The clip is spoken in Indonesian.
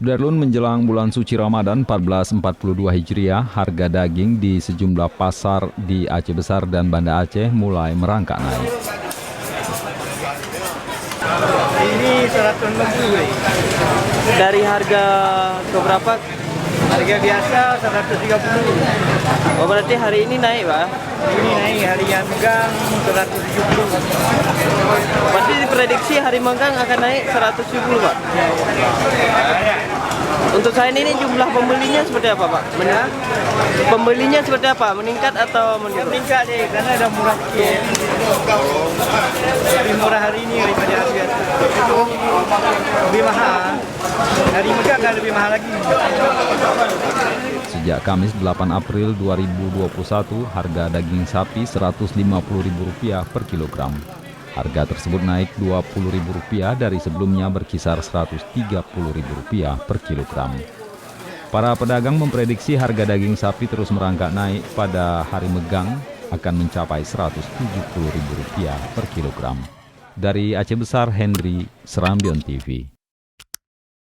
Sudarlun, menjelang bulan suci Ramadan 1442 Hijriah, harga daging di sejumlah pasar di Aceh Besar dan Banda Aceh mulai merangkak naik. Ini 160. Dari harga ke berapa? Harga biasa 130. Oh, berarti hari ini naik, Pak? Ini naik, hari yang megang 170. Berarti diprediksi hari menggang akan naik 170, Pak? Untuk saat ini jumlah pembelinya seperti apa, Pak? Pembelinya seperti apa? Meningkat atau menurun? Meningkat deh, karena ada murah sikit. Lebih murah hari ini daripada hari biasa. Lebih mahal. Hari megang kan lebih mahal lagi. Sejak Kamis 8 April 2021, harga daging sapi Rp150.000 per kilogram. Harga tersebut naik Rp20.000 dari sebelumnya berkisar Rp130.000 per kilogram. Para pedagang memprediksi harga daging sapi terus merangkak naik pada hari megang akan mencapai Rp170.000 per kilogram. Dari Aceh Besar, Henry, Serambion TV.